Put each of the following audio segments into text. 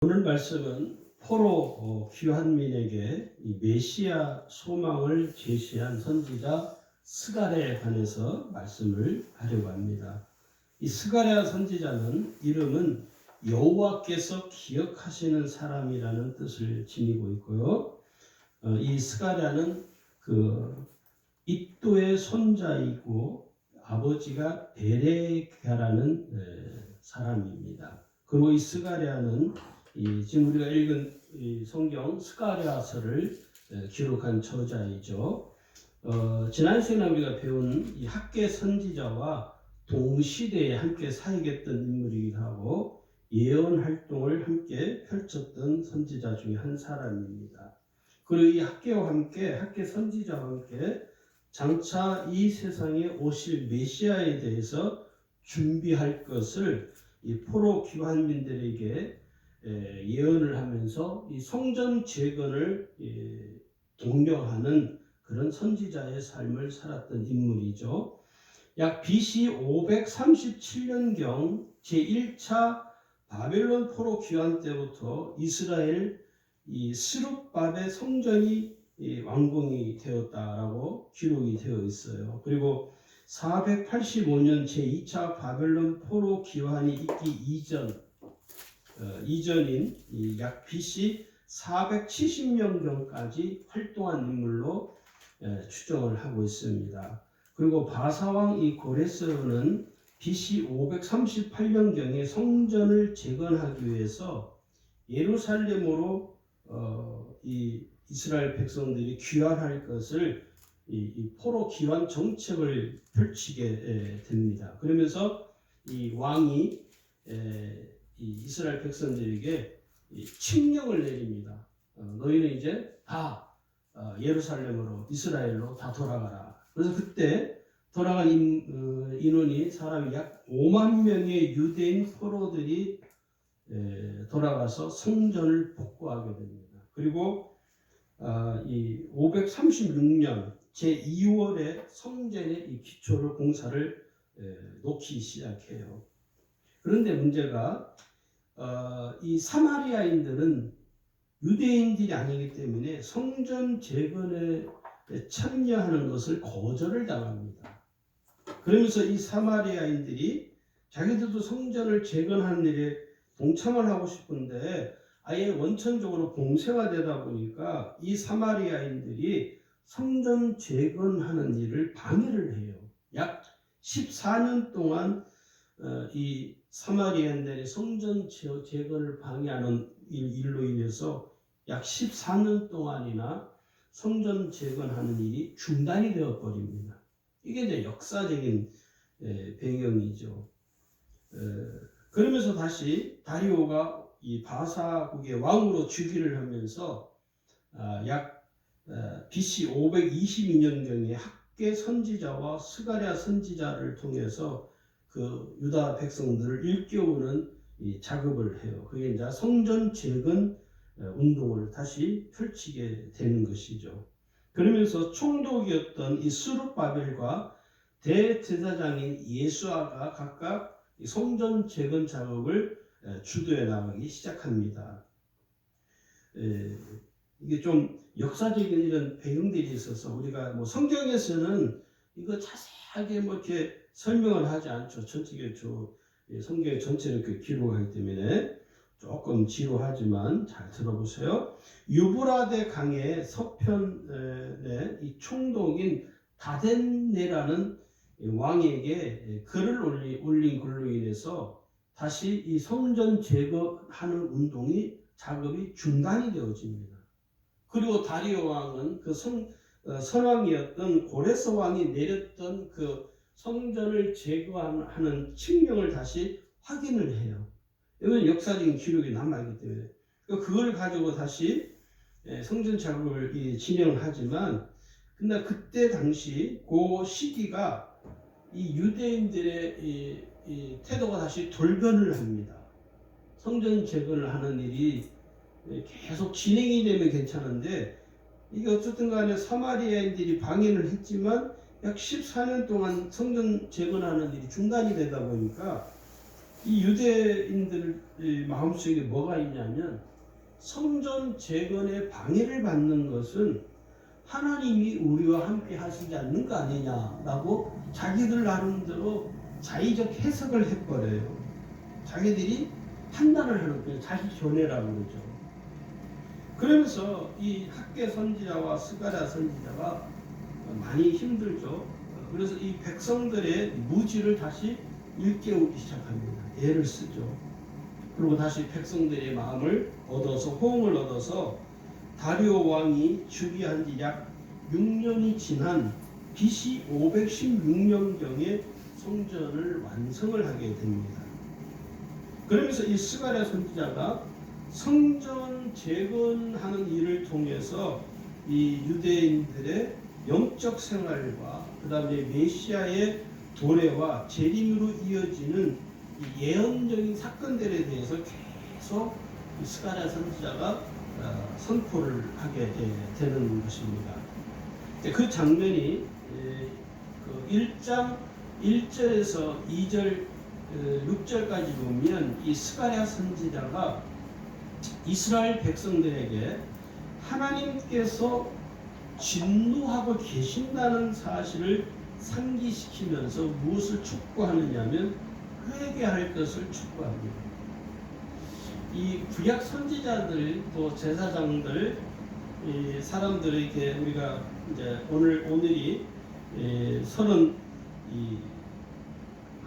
오늘 말씀은 포로 귀환민에게 이 메시아 소망을 제시한 선지자 스가랴에 관해서 말씀을 하려고 합니다. 이 스가랴 선지자는 이름은 여호와께서 기억하시는 사람이라는 뜻을 지니고 있고요. 이 스가랴는 id도의 손자이고 아버지가 베레가라는 사람입니다. 그리고 이 스가랴는 지금 우리가 읽은 이 성경 스가랴서를 기록한 저자이죠. 지난 시간에 우리가 배운 이 학계 선지자와 동시대에 함께 사역했던 인물이기도 하고 예언 활동을 함께 펼쳤던 선지자 중에 한 사람입니다. 그리고 이 학계 선지자와 함께 장차 이 세상에 오실 메시아에 대해서 준비할 것을 이 포로 귀환민들에게 예언을 하면서 이 성전 재건을 독려하는 그런 선지자의 삶을 살았던 인물이죠. 약 BC 537년경 제1차 바벨론 포로 귀환 때부터 이스라엘 이 스룹밥의 성전이 완공이 되었다라고 기록이 되어 있어요. 그리고 485년 제2차 바벨론 포로 귀환이 있기 이전인 약 BC 470년경까지 활동한 인물로 추정을 하고 있습니다. 그리고 바사왕 이 고레스는 BC 538년경에 성전을 재건하기 위해서 예루살렘으로 이 이스라엘 백성들이 귀환할 것을 이 포로 귀환 정책을 펼치게 됩니다. 그러면서 이 왕이 이 이스라엘 백성들에게 칙령을 내립니다. 너희는 이제 다 예루살렘으로 이스라엘로 다 돌아가라. 그래서 그때 돌아간 인원이 사람이 약 5만 명의 유대인 포로들이 돌아가서 성전을 복구하게 됩니다. 그리고 이 536년 제2월에 성전의 이 기초를 공사를 놓기 시작해요. 그런데 문제가 이 사마리아인들은 유대인들이 아니기 때문에 성전 재건에 참여하는 것을 거절을 당합니다. 그러면서 이 사마리아인들이 자기들도 성전을 재건하는 일에 동참을 하고 싶은데 아예 원천적으로 봉쇄가 보니까 이 사마리아인들이 성전 재건하는 일을 방해를 해요. 약 14년 동안 이 사마리아인들의 성전 재건을 방해하는 일로 인해서 약 14년 동안이나 성전 재건하는 일이 중단이 되어 버립니다. 이게 이제 역사적인 배경이죠. 그러면서 다시 다리오가 이 바사국의 왕으로 즉위를 하면서 약 BC 522년경에 학계 선지자와 스가랴 선지자를 통해서 그 유다 백성들을 일깨우는 이 작업을 해요. 그게 이제 성전 재건 운동을 다시 펼치게 되는 것이죠. 그러면서 총독이었던 이 스룹바벨과 대제사장인 예수아가 각각 성전 재건 작업을 주도해 나가기 시작합니다. 이게 좀 역사적인 이런 배경들이 있어서 우리가 뭐 성경에서는 이거 자세하게 뭐 이렇게 설명을 하지 않죠. 전체적으로 성경 전체를 이렇게 기록하기 때문에 조금 지루하지만 잘 들어보세요. 유브라데 강의 서편에 이 총독인 다덴네라는 왕에게 글을 올린 글로 인해서 다시 이 성전 재건하는 운동이 작업이 중단이 되어집니다. 그리고 다리오 왕은 그 선왕이었던 고레스 왕이 내렸던 그 성전을 재건하는 칙령을 다시 확인을 해요. 이건 역사적인 기록이 남아있기 때문에 그걸 가지고 다시 성전 작업을 진행하지만 근데 그때 당시 그 시기가 이 유대인들의 이 태도가 다시 돌변을 합니다. 성전 재건을 하는 일이 계속 진행이 되면 괜찮은데 이게 어쨌든 간에 사마리아인들이 방해를 했지만 약 14년 동안 성전 재건하는 일이 중단이 되다 보니까 이 유대인들 마음속에 뭐가 있냐면 성전 재건에 방해를 받는 것은 하나님이 우리와 함께 하시지 않는 거 아니냐라고 자기들 나름대로 자의적 해석을 해버려요. 자기들이 판단을 하는 거예요. 자기 견해라고 그러죠. 그러면서 이 학개 선지자와 스가랴 선지자가 많이 힘들죠. 그래서 이 백성들의 무지를 다시 일깨우기 시작합니다. 애를 쓰죠. 그리고 다시 백성들의 마음을 얻어서 호응을 얻어서 다리오 왕이 즉위한 지 약 6년이 지난 BC 516년경에 성전을 완성을 하게 됩니다. 그러면서 이 스가랴 선지자가 성전 재건하는 일을 통해서 이 유대인들의 영적 생활과 그 다음에 메시아의 도래와 재림으로 이어지는 이 예언적인 사건들에 대해서 계속 이 스가랴 선지자가 선포를 하게 되는 것입니다. 그 장면이 그 1장 1절에서 2절 6절까지 보면 이 스가랴 선지자가 이스라엘 백성들에게 하나님께서 진노하고 계신다는 사실을 상기시키면서 무엇을 촉구하느냐면 회개할 것을 촉구합니다. 이 구약 선지자들 또 제사장들 이 사람들에게 우리가 이제 오늘이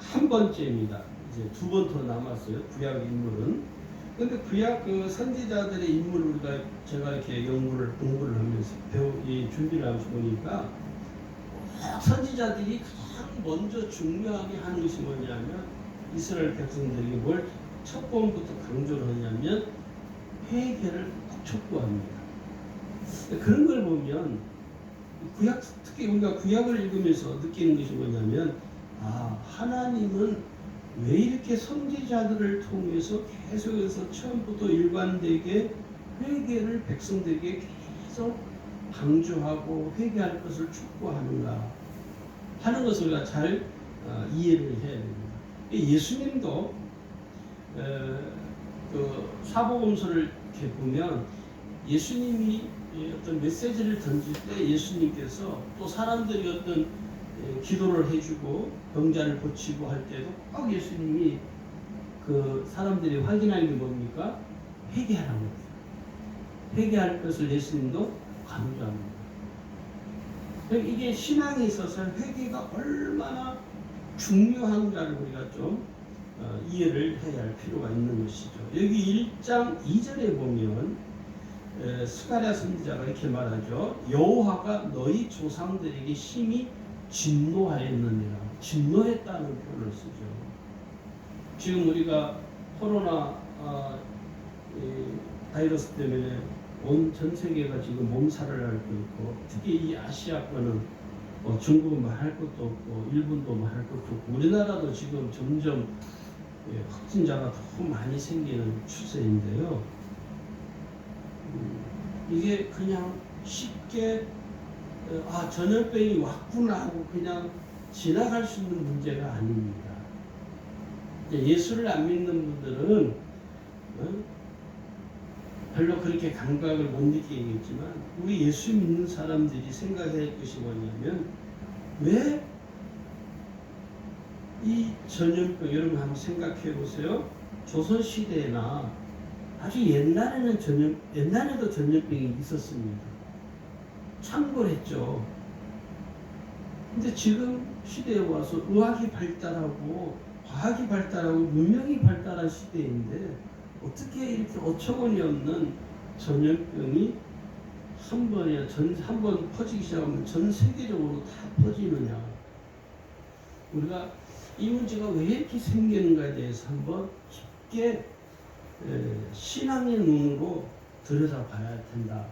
31번째입니다. 이제 2번 더 남았어요. 구약 인물은. 근데 구약 그 선지자들의 인물을 우리가 제가 이렇게 공부를 하면서 준비를 하면서 보니까 선지자들이 가장 먼저 중요하게 하는 것이 뭐냐면 이스라엘 백성들에게 뭘 첫 번부터 강조를 하냐면 회개를 꼭 촉구합니다. 그런 걸 보면 특히 우리가 구약을 읽으면서 느끼는 것이 뭐냐면 하나님은 왜 이렇게 선지자들을 통해서 계속해서 처음부터 일관되게 회개를 백성들에게 계속 강조하고 회개할 것을 촉구하는가 하는 것을 우리가 잘 이해를 해야 됩니다. 예수님도 그 사복음서를 이렇게 보면 예수님이 어떤 메시지를 던질 때 예수님께서 또 사람들이 어떤 기도를 해주고 병자를 고치고 할 때도 꼭 예수님이 그 사람들이 확인하는 게 뭡니까? 회개하라고 했어요. 회개할 것을 예수님도 강조합니다. 이게 신앙에 있어서 회개가 얼마나 중요한가를 우리가 좀 이해를 해야 할 필요가 있는 것이죠. 여기 1장 2절에 보면 스가랴 선지자가 이렇게 말하죠. 여호와가 너희 조상들에게 심히 진노하였느니라. 진노했다는 표현을 쓰죠. 지금 우리가 코로나 바이러스 때문에 전 세계가 지금 몸살을 앓고 있고 특히 이 아시아권은 중국은 말할 것도 없고 일본도 말할 것도 없고 우리나라도 지금 점점 확진자가 더 많이 생기는 추세인데요. 이게 그냥 쉽게 전염병이 왔구나 하고 그냥 지나갈 수 있는 문제가 아닙니다. 예수를 안 믿는 분들은 별로 그렇게 감각을 못 느끼겠지만 우리 예수 믿는 사람들이 생각해야 할 것이 뭐냐면 왜 이 전염병 여러분 한번 생각해 보세요. 조선시대나 아주 옛날에도 전염병이 있었습니다. 창궐했죠. 근데 지금 시대에 와서 의학이 발달하고 과학이 발달하고 문명이 발달한 시대인데 어떻게 이렇게 어처구니 없는 전염병이 한 번 퍼지기 시작하면 전 세계적으로 다 퍼지느냐. 우리가 이 문제가 왜 이렇게 생기는가에 대해서 한번 깊게 신앙의 눈으로 들여다봐야 된다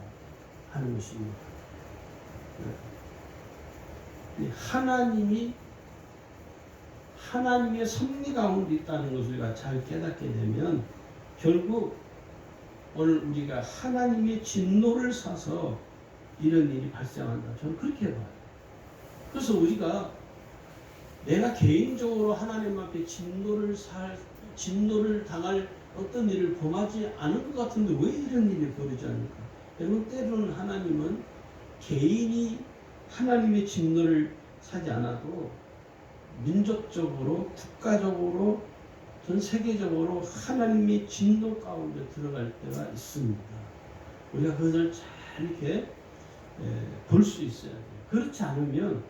하는 것입니다. 하나님의 섭리 가운데 있다는 것을 우리가 잘 깨닫게 되면 결국 오늘 우리가 하나님의 진노를 사서 이런 일이 발생한다. 저는 그렇게 봐요. 그래서 우리가 내가 개인적으로 하나님 앞에 진노를 살 진노를 당할 어떤 일을 범하지 않은 것 같은데 왜 이런 일이 벌어지지 않을까? 여러분, 때로는 하나님은 개인이 하나님의 진노를 사지 않아도 민족적으로, 국가적으로, 전 세계적으로 하나님의 진노 가운데 들어갈 때가 있습니다. 우리가 그것을 잘 이렇게 볼 수 있어야 돼요. 그렇지 않으면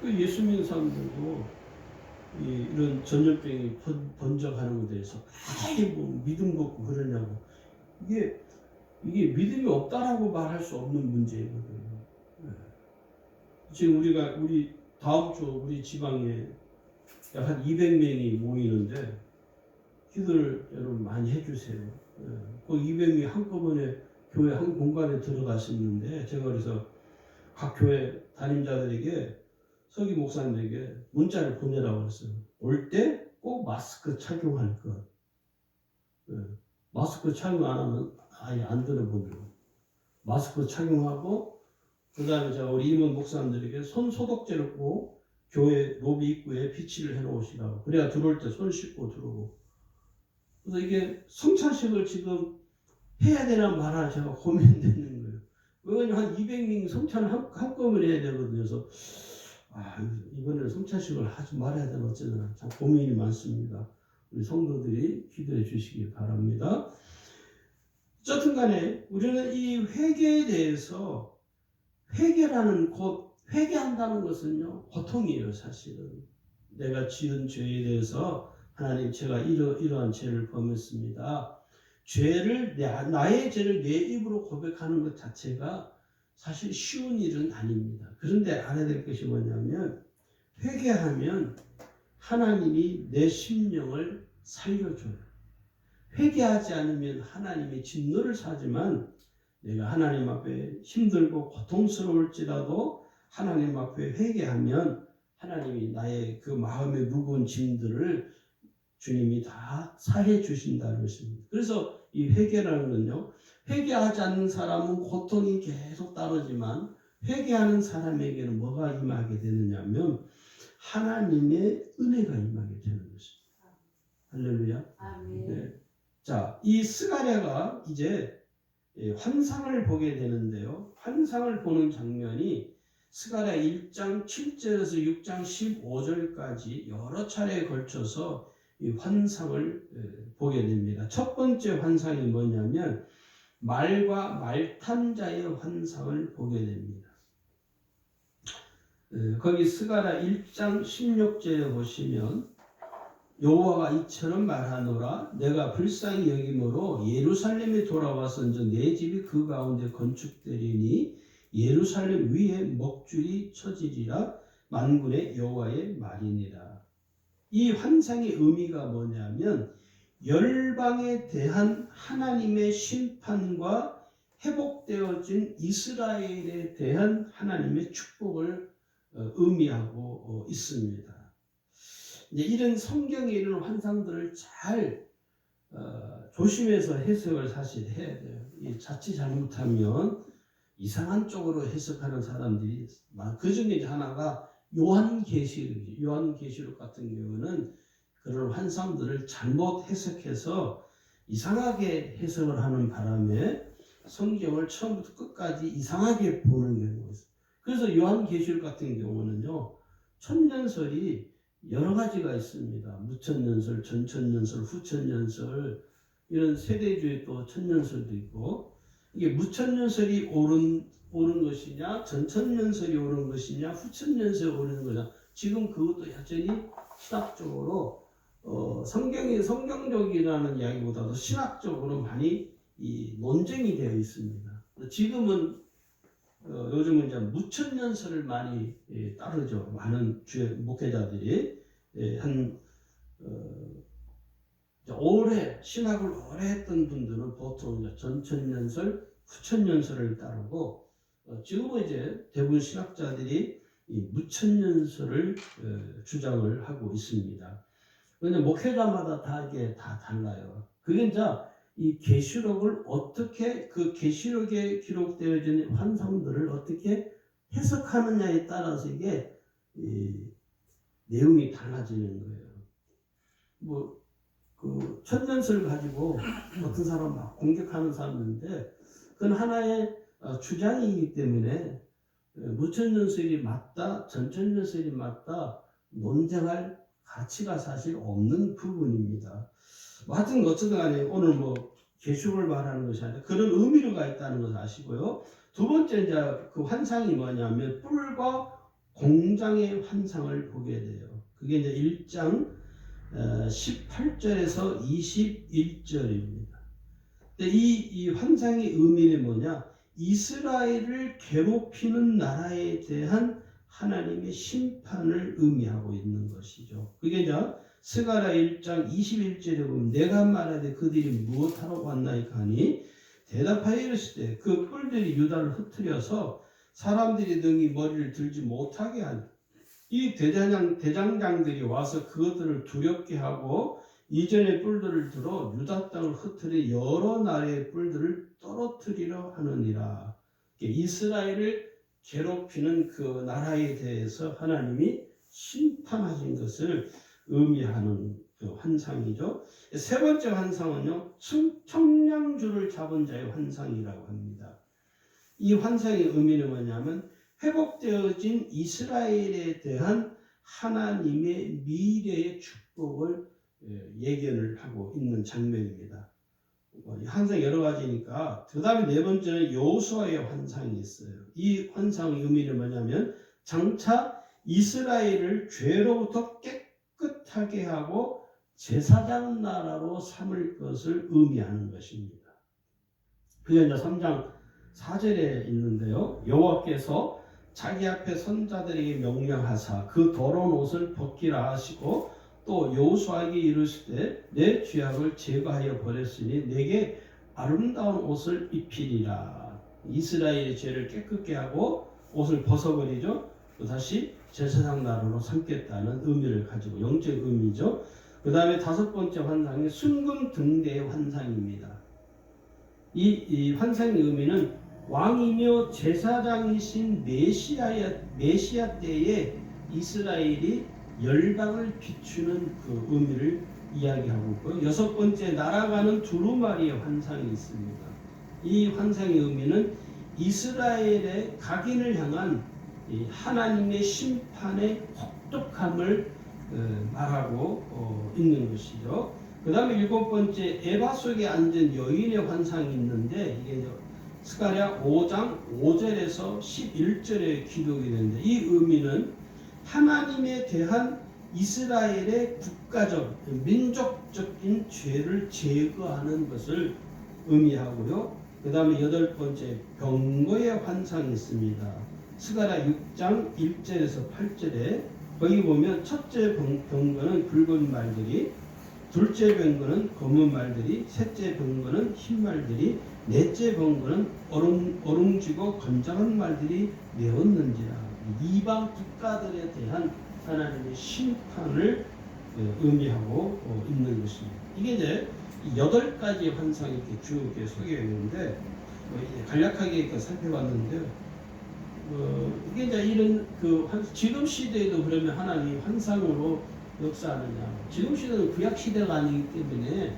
예수 믿는 사람들도 이런 전염병이 번져가는 것에 대해서 뭐 믿음 없고 그러냐고, 이게 믿음이 없다라고 말할 수 없는 문제거든요. 지금 우리 다음 주 우리 지방에 약 한 200명이 모이는데 기도를 여러분 많이 해주세요. 그 200명이 한꺼번에 교회 한 공간에 들어갔었는데, 제가 그래서 각 교회 담임자들에게, 서기 목사님에게 문자를 보내라고 했어요. 올 때 꼭 마스크 착용할 것. 마스크 착용 안 하면 아예 안 들어보도록 마스크 착용하고, 그 다음에 제가 우리 임원 목사님들에게 손 소독제를 꼭 교회 로비 입구에 비치를 해놓으시라고. 그래야 들어올 때 손 씻고 들어오고. 그래서 이게 성찬식을 지금 해야 되나 말아 제가 고민되는 거예요. 왜냐면 한 200명 성찬을 한꺼번에 해야 되거든요. 그래서 이번에는 성찬식을 하지 말아야 되나 어쩌나 참 고민이 많습니다. 우리 성도들이 기도해 주시기 바랍니다. 어쨌든 간에 우리는 이 회개에 대해서, 회개라는 곧 회개한다는 것은요 고통이에요. 사실은 내가 지은 죄에 대해서 하나님, 제가 이러한 죄를 범했습니다. 나의 죄를 내 입으로 고백하는 것 자체가 사실 쉬운 일은 아닙니다. 그런데 알아야 될 것이 뭐냐면, 회개하면 하나님이 내 심령을 살려줘요. 회개하지 않으면 하나님이 진노를 사지만, 내가 하나님 앞에 힘들고 고통스러울지라도 하나님 앞에 회개하면 하나님이 나의 그 마음의 무거운 짐들을 주님이 다 사해 주신다는 것입니다. 그래서 이 회개라는 건요, 회개하지 않는 사람은 고통이 계속 따르지만 회개하는 사람에게는 뭐가 임하게 되느냐면 하나님의 은혜가 임하게 되는 것입니다. 할렐루야. 네. 자, 이 스가랴가 이제 환상을 보게 되는데요. 환상을 보는 장면이 스가랴 1장 7절에서 6장 15절까지 여러 차례에 걸쳐서 이 환상을 보게 됩니다. 첫 번째 환상이 뭐냐면 말과 말탄 자의 환상을 보게 됩니다. 거기 스가랴 1장 16절에 보시면, 여호와가 이처럼 말하노라. 내가 불쌍히 여김으로 예루살렘에 돌아와서는 내 집이 그 가운데 건축되리니 예루살렘 위에 먹줄이 쳐지리라. 만군의 여호와의 말이니라. 이 환상의 의미가 뭐냐면 열방에 대한 하나님의 심판과 회복되어진 이스라엘에 대한 하나님의 축복을 의미하고 있습니다. 이런 성경에 있는 환상들을 잘 조심해서 해석을 사실 해야 돼요. 자칫 잘못하면 이상한 쪽으로 해석하는 사람들이 많아요. 그 중에 하나가 요한계시록 같은 경우는 그런 환상들을 잘못 해석해서 이상하게 해석을 하는 바람에 성경을 처음부터 끝까지 이상하게 보는 경우가 있어요. 그래서 요한계시록 같은 경우는요, 천년설이 여러 가지가 있습니다. 무천년설, 전천년설, 후천년설, 이런 세대주의 또 천년설도 있고, 이게 무천년설이 옳은 것이냐, 전천년설이 옳은 것이냐, 후천년설이 옳은 것이냐, 지금 그것도 여전히 신학적으로 성경이 성경적이라는 이야기보다도 신학적으로 많이 논쟁이 되어 있습니다. 지금은 요즘은 이제 무천년설을 많이 따르죠. 많은 목회자들이 오래 신학을 오래 했던 분들은 보통 이제 전천년설, 후천년설을 따르고, 지금은 이제 대부분 신학자들이 이 무천년설을 주장을 하고 있습니다. 그런데 목회자마다 다 이게 다 달라요. 그게 이제 이 계시록을 어떻게, 그 계시록에 기록되어진 환상들을 어떻게 해석하느냐에 따라서 이게 내용이 달라지는 거예요. 뭐 그 천년설 가지고 어떤 사람 막 공격하는 사람인데 그건 하나의 주장이기 때문에 무천년설이 맞다, 전천년설이 맞다 논쟁할 가치가 사실 없는 부분입니다. 뭐 하여튼 어쨌든 간에 오늘 뭐 개축을 말하는 것이 아니라 그런 의미가 있다는 것을 아시고요. 두 번째 이제 그 환상이 뭐냐면 뿔과 공장의 환상을 보게 돼요. 그게 이제 1장 18절에서 21절입니다. 이 환상의 의미는 뭐냐? 이스라엘을 괴롭히는 나라에 대한 하나님의 심판을 의미하고 있는 것이죠. 그게 이제 스가랴 1장 21절에 보면 내가 말하되 그들이 무엇하러 왔나이까 하니 대답하여 이르시되 그 뿔들이 유다를 흩뜨려서 사람들이 능히 머리를 들지 못하게 하니 이 대장장들이 와서 그것들을 두렵게 하고 이전의 뿔들을 들어 유다 땅을 흩뜨려 여러 나라의 뿔들을 떨어뜨리려 하느니라. 이스라엘을 괴롭히는 그 나라에 대해서 하나님이 심판하신 것을 의미하는 그 환상이죠. 세 번째 환상은요, 청량줄을 잡은 자의 환상이라고 합니다. 이 환상의 의미는 뭐냐면 회복되어진 이스라엘에 대한 하나님의 미래의 축복을 예견을 하고 있는 장면입니다. 환상이 여러 가지니까 그 다음에 네 번째는 여호수아의 환상이 있어요. 이 환상의 의미는 뭐냐면 장차 이스라엘을 죄로부터 깨끗하게 하고 제사장 나라로 삼을 것을 의미하는 것입니다. 그게 이제 3장 4절에 있는데요. 여호와께서 자기 앞에 선자들에게 명령하사 그 더러운 옷을 벗기라 하시고 또 여호수아에게 이르시되 내 죄악을 제거하여 버렸으니 내게 아름다운 옷을 입히리라. 이스라엘의 죄를 깨끗게 하고 옷을 벗어버리죠. 또 다시 제사장 나라로 삼겠다는 의미를 가지고 영적 의미죠. 그 다음에 다섯 번째 환상이 순금 등대의 환상입니다. 이 환상의 의미는 왕이며 제사장이신 메시아 때에 이스라엘이 열방을 비추는 그 의미를 이야기하고 있고요. 여섯 번째 날아가는 두루마리의 환상이 있습니다. 이 환상의 의미는 이스라엘의 각인을 향한 하나님의 심판의 혹독함을 말하고 있는 것이죠. 그 다음에 일곱 번째 에바 속에 앉은 여인의 환상이 있는데 이게 스가랴 5장 5절에서 11절에 기록이 되는데 이 의미는 하나님에 대한 이스라엘의 국가적, 민족적인 죄를 제거하는 것을 의미하고요. 그 다음에 여덟 번째 병거의 환상이 있습니다. 스가랴 6장 1절에서 8절에 거기 보면 첫째 병거는 붉은 말들이, 둘째 병거는 검은 말들이, 셋째 병거는 흰 말들이, 넷째 병거는 어룽지고 건장한 말들이 메었는지라. 이방 국가들에 대한 하나님의 심판을 의미하고 있는 것입니다. 이게 이제 8가지 환상이 이렇게 쭉 소개되어 있는데 간략하게 살펴봤는데 이게 이제 이런 지금 시대에도 그러면 하나님이 환상으로 역사하느냐? 지금 시대는 구약 시대가 아니기 때문에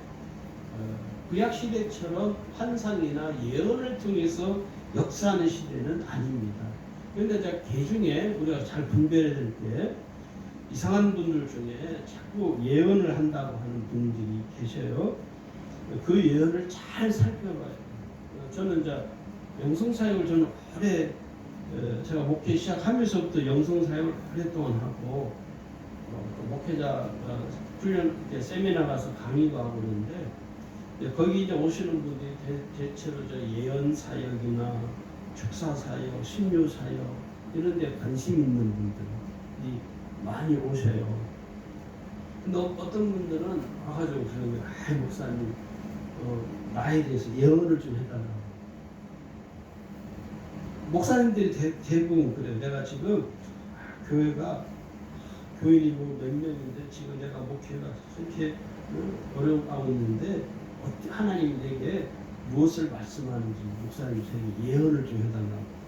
구약 시대처럼 환상이나 예언을 통해서 역사하는 시대는 아닙니다. 그런데 이제 개중에 우리가 잘 분별해야 될 때 이상한 분들 중에 자꾸 예언을 한다고 하는 분들이 계셔요. 그 예언을 잘 살펴봐요. 저는 이제 영성사역을 저는 오래 제가 목회 시작하면서부터 영성사역을 오랫동안 하고 목회자 훈련 세미나 가서 강의도 하고 그러는데 거기 이제 오시는 분들이 대체로 예언 사역이나 축사 사역, 신유 사역 이런 데 관심 있는 분들이 많이 오셔요. 근데 어떤 분들은 와가지고 그러는 거예요. 아이 목사님 나에 대해서 예언을 좀 해달라고. 목사님들이 대부분 그래요. 내가 지금 교회가 교인이 몇 명인데 지금 내가 목회가 이렇게 어려워하고 있는데 하나님이 내게 무엇을 말씀하는지 목사님 저에게 예언을 좀 해달라고.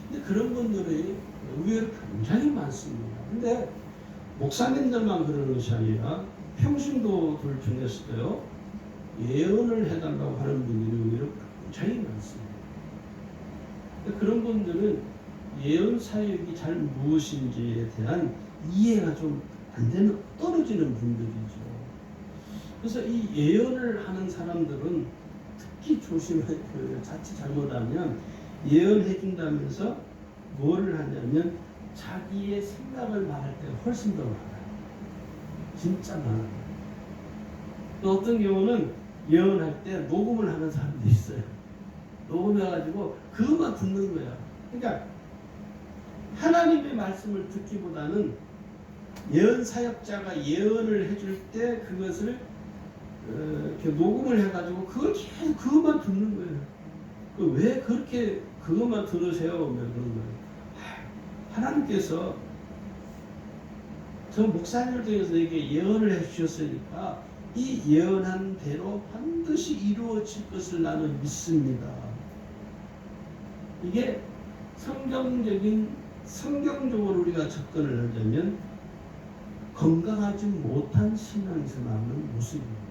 근데 그런 분들이 의외로 굉장히 많습니다. 근데 목사님들만 그러는 것이 아니라 평신도들 중에서도요, 예언을 해달라고 하는 분들이 오히려 굉장히 많습니다. 그런 분들은 예언 사역이 잘 무엇인지에 대한 이해가 좀 안 되는, 떨어지는 분들이죠. 그래서 이 예언을 하는 사람들은 특히 조심해야, 자칫 잘못하면 예언해 준다면서 뭐를 하냐면 자기의 생각을 말할 때 훨씬 더 많아요. 진짜 많아요. 또 어떤 경우는 예언할 때 녹음을 하는 사람도 있어요. 녹음해가지고 그것만 듣는 거야. 그러니까 하나님의 말씀을 듣기보다는 예언 사역자가 예언을 해줄 때 그것을 이렇게 녹음을 해가지고 그걸 계속 그것만 듣는 거예요. 왜 그렇게 그것만 들으세요? 그런 거예요. 하나님께서 저 목사님을 통해서 이게 예언을 해주셨으니까 이 예언한 대로 반드시 이루어질 것을 나는 믿습니다. 이게 성경적으로 우리가 접근을 하자면 건강하지 못한 신앙에서 나오는 모습입니다.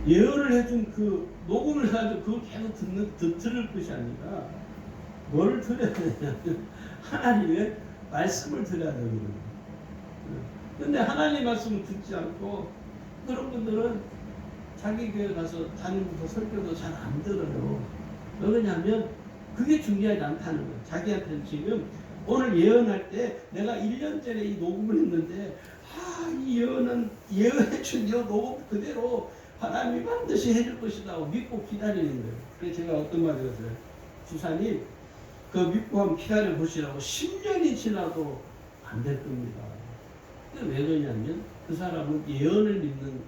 예언을 해준 그 녹음을 해가지고 그걸 계속 들을 것이 아니라 뭘 들어야 되냐면 하나님의 말씀을 들어야 되는 거예요. 근데 하나님 말씀을 듣지 않고 그런 분들은 자기 교회 가서 담임부터 설교도 잘 안 들어요. 왜냐하면 그게 중요하지 않다는 거예요. 자기한테는 지금 오늘 예언할 때 내가 1년 전에 이 녹음을 했는데 이 예언은 예언해준 이 녹음 그대로 하나님이 반드시 해줄 것이다 고 믿고 기다리는 거예요. 그래서 제가 어떤 말을 했어요. 주사님 그 믿고 한번 기다려 보시라고 10년이 지나도 안 될 겁니다. 왜 그러냐면 그 사람은 예언을 믿는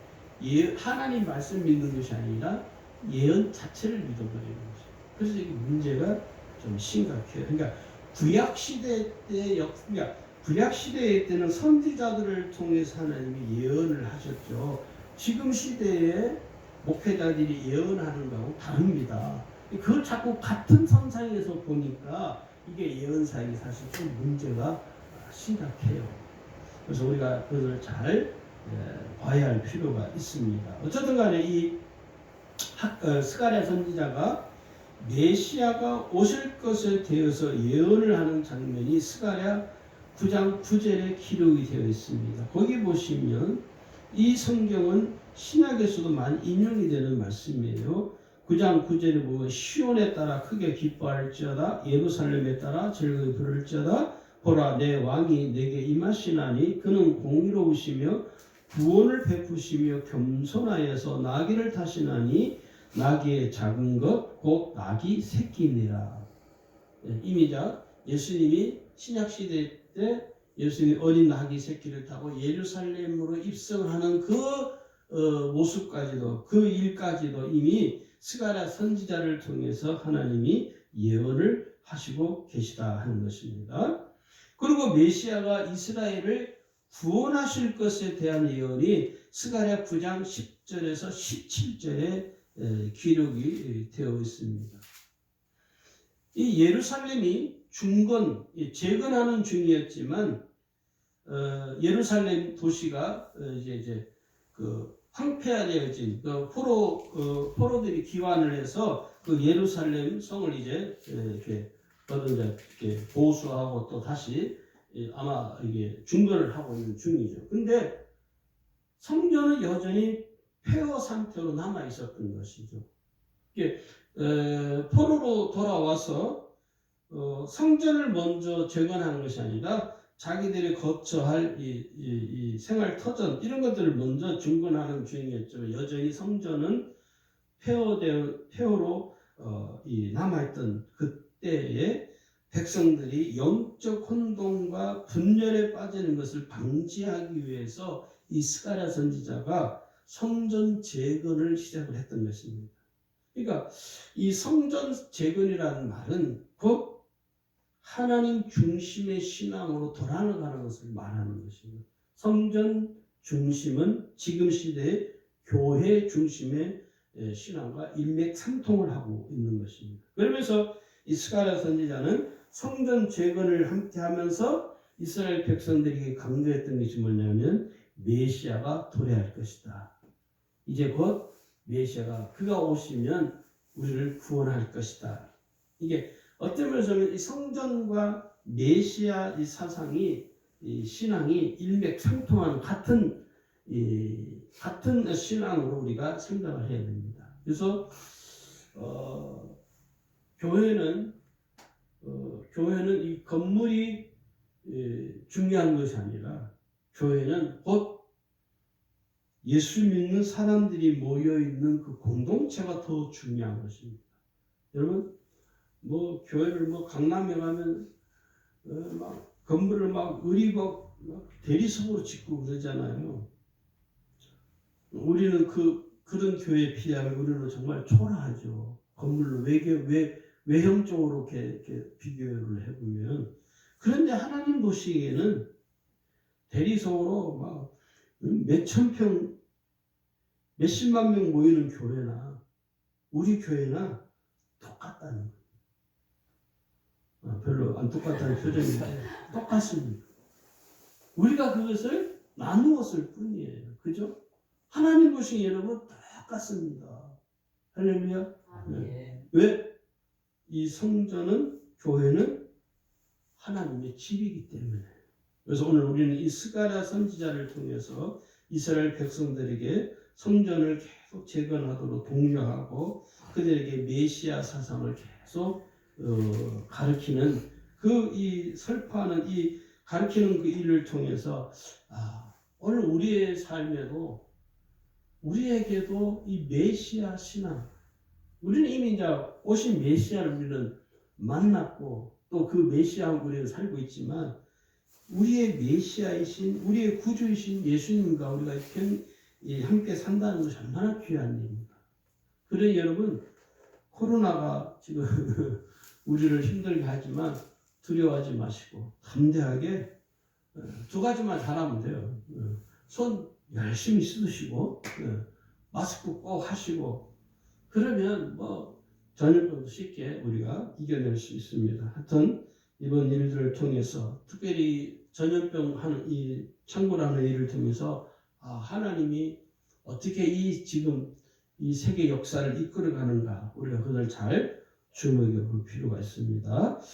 하나님 말씀 믿는 것이 아니라 예언 자체를 믿어버리는 거죠. 그래서 이게 문제가 좀 심각해요. 그러니까 구약 시대 때는 선지자들을 통해서 하나님이 예언을 하셨죠. 지금 시대에 목회자들이 예언하는 거하고 다릅니다. 그걸 자꾸 같은 선상에서 보니까 이게 예언 사역이 사실 좀 문제가 심각해요. 그래서 우리가 그것을 잘 봐야 할 필요가 있습니다. 어쨌든 간에 이 스가랴 선지자가 메시아가 오실 것에 대해서 예언을 하는 장면이 스가랴 9장 9절에 기록이 되어 있습니다. 거기 보시면 이 성경은 신약에서도 많이 인용이 되는 말씀이에요. 9장 9절에 보면 시온에 따라 크게 기뻐할지어다 예루살렘에 따라 즐거이 부를지어다 보라 내 왕이 내게 임하시나니 그는 공의로우시며 구원을 베푸시며 겸손하여서 나귀를 타시나니 나귀의 작은 것 곧 나귀 새끼니라. 이미자 예수님이 신약시대 때 예수님이 어린 나귀 새끼를 타고 예루살렘으로 입성하는 그 모습까지도 그 일까지도 이미 스가랴 선지자를 통해서 하나님이 예언을 하시고 계시다 하는 것입니다. 그리고 메시아가 이스라엘을 구원하실 것에 대한 예언이 스가랴 9장 10절에서 17절에 기록이 되어 있습니다. 이 예루살렘이 재건하는 중이었지만 예루살렘 도시가 이제 그 황폐화되어진 포로들이 기환을 해서 그 예루살렘 성을 이제 이렇게 보수하고 또 다시 아마 이게 중건을 하고 있는 중이죠. 근데 성전은 여전히 폐허 상태로 남아 있었던 것이죠. 이게 포로로 돌아와서 성전을 먼저 재건하는 것이 아니라 자기들이 거처할 이 생활 터전 이런 것들을 먼저 중건하는 중이었죠. 여전히 성전은 폐허로 남아있던 그때에 백성들이 영적 혼돈과 분열에 빠지는 것을 방지하기 위해서 이 스가랴 선지자가 성전 재건을 시작을 했던 것입니다. 그러니까 이 성전 재건이라는 말은 곧 하나님 중심의 신앙으로 돌아가는 것을 말하는 것입니다. 성전 중심은 지금 시대의 교회 중심의 신앙과 일맥상통을 하고 있는 것입니다. 그러면서 이 스가랴 선지자는 성전 재건을 함께 하면서 이스라엘 백성들에게 강조했던 것이 뭐냐면 메시아가 도래할 것이다. 이제 곧 메시아가 그가 오시면 우리를 구원할 것이다. 이게 어떤 면에서는 이 성전과 메시아 이 사상이 이 신앙이 일맥상통하는 같은 신앙으로 우리가 생각을 해야 됩니다. 그래서 교회는 이 건물이 중요한 것이 아니라 교회는 곧 예수 믿는 사람들이 모여 있는 그 공동체가 더 중요한 것입니다. 여러분, 뭐 교회를 뭐 강남에 가면 막 건물을 막 의리고 대리석으로 짓고 그러잖아요. 우리는 그런 교회에 비하면 우리는 정말 초라하죠. 건물로 외형적으로 이렇게 비교를 해보면. 그런데 하나님 보시기에는 대리석으로 막 몇천 평, 몇십만 명 모이는 교회나 우리 교회나 똑같다는 거예요. 별로 안 똑같다는 표정인데 똑같습니다. 우리가 그것을 나누었을 뿐이에요. 그죠? 하나님 보시기에 여러분 똑같습니다. 할렐루야. 네. 왜? 이 성전은 교회는 하나님의 집이기 때문에. 그래서 오늘 우리는 이 스가랴 선지자를 통해서 이스라엘 백성들에게 성전을 계속 재건하도록 독려하고 그들에게 메시아 사상을 계속 가르치는 이 설파하는 이 가르치는 그 일을 통해서 오늘 우리의 삶에도 우리에게도 이 메시아 신앙, 우리는 이미 이제 오신 메시아를 우리는 만났고 또 그 메시아와 우리는 살고 있지만 우리의 메시아이신 우리의 구주이신 예수님과 우리가 함께 산다는 것이 얼마나 귀한 일입니다. 그래 여러분, 코로나가 지금 우리를 힘들게 하지만 두려워하지 마시고 담대하게 두 가지만 잘하면 돼요. 손 열심히 씻으시고 마스크 꼭 하시고 그러면 뭐 전염병도 쉽게 우리가 이겨낼 수 있습니다. 하여튼 이번 일들을 통해서 특별히 전염병 하는 이 창궐하는 일을 통해서 하나님이 어떻게 지금 이 세계 역사를 이끌어가는가 우리가 그걸 잘 주목해 볼 필요가 있습니다.